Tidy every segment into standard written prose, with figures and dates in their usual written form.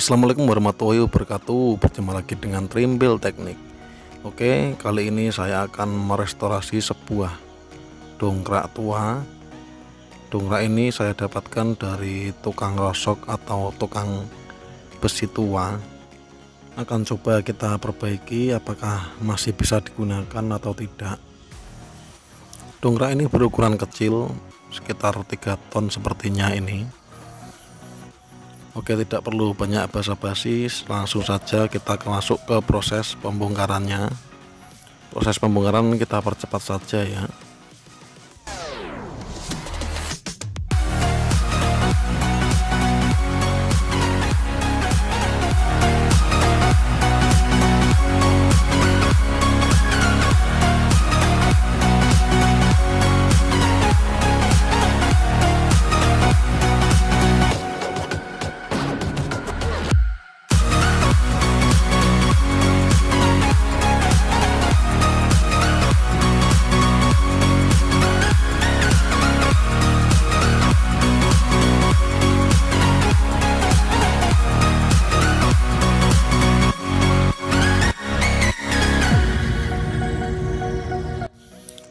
Assalamualaikum warahmatullahi wabarakatuh. Berjumpa lagi dengan Trimble Teknik. Oke, kali ini saya akan merestorasi sebuah dongkrak tua. Dongkrak ini saya dapatkan dari tukang rosok atau tukang besi tua. Akan coba kita perbaiki apakah masih bisa digunakan atau tidak. Dongkrak ini berukuran kecil, sekitar 3 ton sepertinya ini. Oke, tidak perlu banyak basa-basi, langsung saja kita masuk ke proses pembongkarannya. Proses pembongkaran kita percepat saja ya.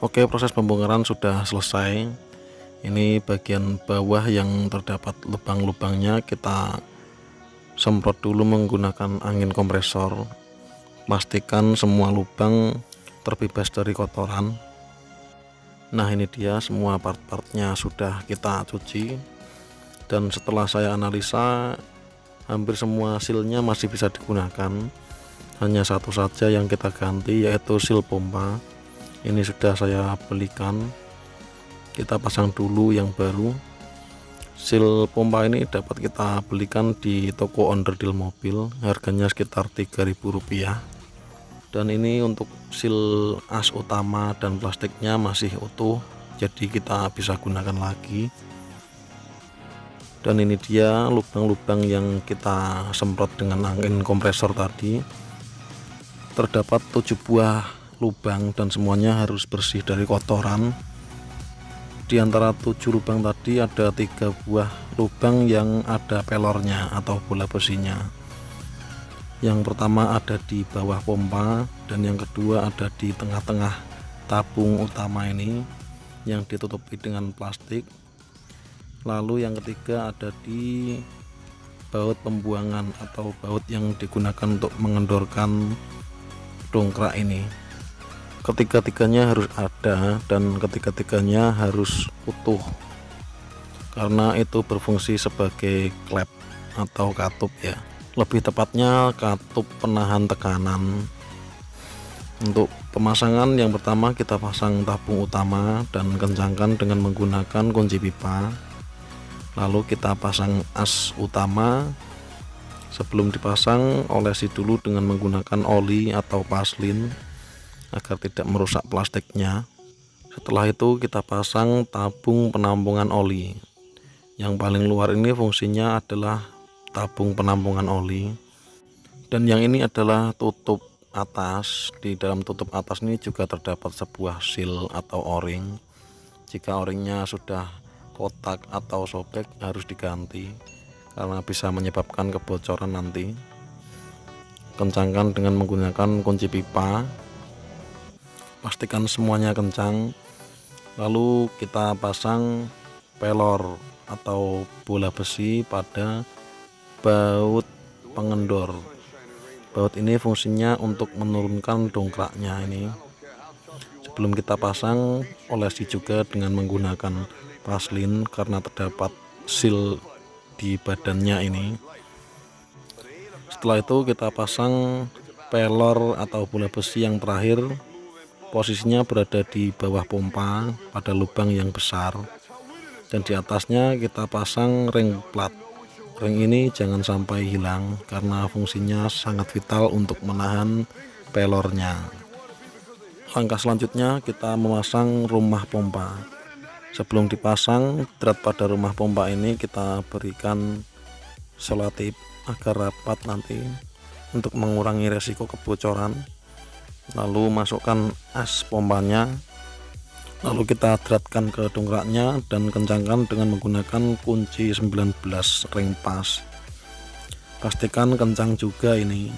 Oke, proses pembongkaran sudah selesai. Ini bagian bawah yang terdapat lubang-lubangnya kita semprot dulu menggunakan angin kompresor. Pastikan semua lubang terbebas dari kotoran. Nah, ini dia semua part-partnya sudah kita cuci. Dan setelah saya analisa, hampir semua silnya masih bisa digunakan. Hanya satu saja yang kita ganti, yaitu sil pompa. Ini sudah saya belikan. Kita pasang dulu yang baru. Sil pompa ini dapat kita belikan di toko onderdil mobil, harganya sekitar Rp3.000. Dan ini untuk sil as utama dan plastiknya masih utuh, jadi kita bisa gunakan lagi. Dan ini dia lubang-lubang yang kita semprot dengan angin kompresor tadi. Terdapat 7 buah lubang dan semuanya harus bersih dari kotoran. Di antara 7 lubang tadi ada 3 buah lubang yang ada pelornya atau bola besinya. Yang pertama ada di bawah pompa, dan yang kedua ada di tengah-tengah tabung utama ini yang ditutupi dengan plastik. Lalu yang ketiga ada di baut pembuangan atau baut yang digunakan untuk mengendorkan dongkrak ini. Ketiga-tiganya harus ada dan ketiga-tiganya harus utuh, karena itu berfungsi sebagai klep atau katup ya, lebih tepatnya katup penahan tekanan. Untuk pemasangan yang pertama kita pasang tabung utama dan kencangkan dengan menggunakan kunci pipa. Lalu kita pasang as utama. Sebelum dipasang, olesi dulu dengan menggunakan oli atau paslin agar tidak merusak plastiknya. Setelah itu kita pasang tabung penampungan oli. Yang paling luar ini fungsinya adalah tabung penampungan oli, dan yang ini adalah tutup atas. Di dalam tutup atas ini juga terdapat sebuah sil atau o-ring. Jika o-ringnya sudah kotak atau sobek harus diganti karena bisa menyebabkan kebocoran nanti. Kencangkan dengan menggunakan kunci pipa. Pastikan semuanya kencang. Lalu kita pasang pelor atau bola besi pada baut pengendor. Baut ini fungsinya untuk menurunkan dongkraknya ini. Sebelum kita pasang, olesi juga dengan menggunakan paslin karena terdapat sil di badannya ini. Setelah itu kita pasang pelor atau bola besi yang terakhir. Posisinya berada di bawah pompa pada lubang yang besar, dan di atasnya kita pasang ring plat. Ring ini jangan sampai hilang karena fungsinya sangat vital untuk menahan pelornya. Langkah selanjutnya kita memasang rumah pompa. Sebelum dipasang drat pada rumah pompa ini kita berikan selotip agar rapat nanti untuk mengurangi resiko kebocoran. Lalu masukkan as pompanya, lalu kita dratkan ke dongkraknya dan kencangkan dengan menggunakan kunci 19 ring pas. Pastikan kencang juga ini,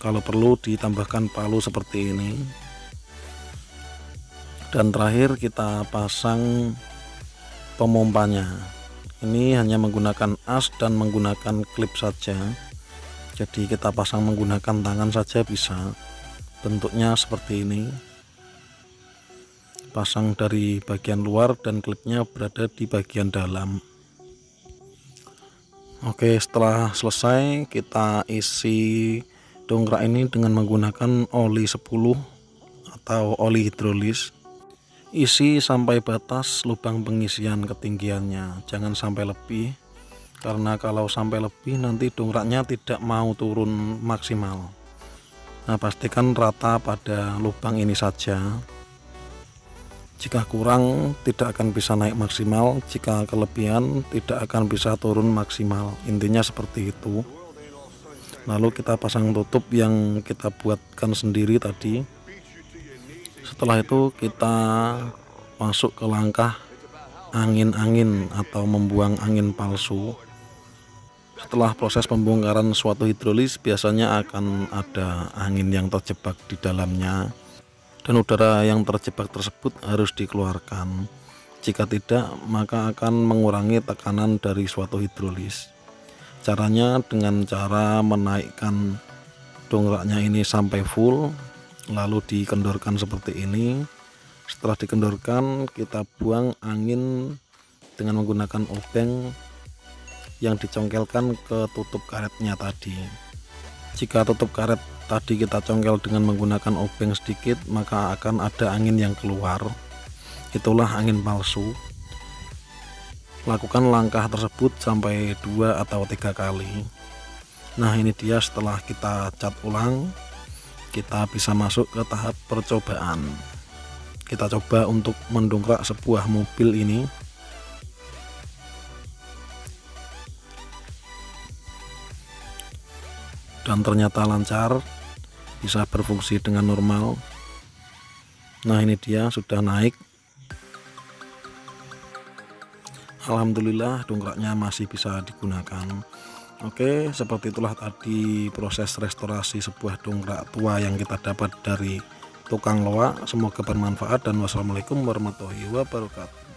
kalau perlu ditambahkan palu seperti ini. Dan terakhir kita pasang pemompanya. Ini hanya menggunakan as dan menggunakan klip saja, jadi kita pasang menggunakan tangan saja bisa. Bentuknya seperti ini, pasang dari bagian luar dan klipnya berada di bagian dalam. Oke, setelah selesai kita isi dongkrak ini dengan menggunakan oli 10 atau oli hidrolis. Isi sampai batas lubang pengisian ketinggiannya, jangan sampai lebih, karena kalau sampai lebih nanti dongkraknya tidak mau turun maksimal. Nah, pastikan rata pada lubang ini saja. Jika kurang tidak akan bisa naik maksimal, jika kelebihan tidak akan bisa turun maksimal, intinya seperti itu. Lalu kita pasang tutup yang kita buatkan sendiri tadi. Setelah itu kita masuk ke langkah angin-angin atau membuang angin palsu. Setelah proses pembongkaran suatu hidrolis biasanya akan ada angin yang terjebak di dalamnya, dan udara yang terjebak tersebut harus dikeluarkan. Jika tidak, maka akan mengurangi tekanan dari suatu hidrolis. Caranya dengan cara menaikkan dongkraknya ini sampai full, lalu dikendorkan seperti ini. Setelah dikendorkan, kita buang angin dengan menggunakan obeng yang dicongkelkan ke tutup karetnya tadi. Jika tutup karet tadi kita congkel dengan menggunakan obeng sedikit, maka akan ada angin yang keluar. Itulah angin palsu. Lakukan langkah tersebut sampai 2 atau 3 kali. Nah, ini dia setelah kita cat ulang, kita bisa masuk ke tahap percobaan. Kita coba untuk mendongkrak sebuah mobil ini. Dan ternyata lancar, bisa berfungsi dengan normal. Nah, ini dia sudah naik. Alhamdulillah dongkraknya masih bisa digunakan. Oke, seperti itulah tadi proses restorasi sebuah dongkrak tua yang kita dapat dari tukang loak. Semoga bermanfaat dan wassalamualaikum warahmatullahi wabarakatuh.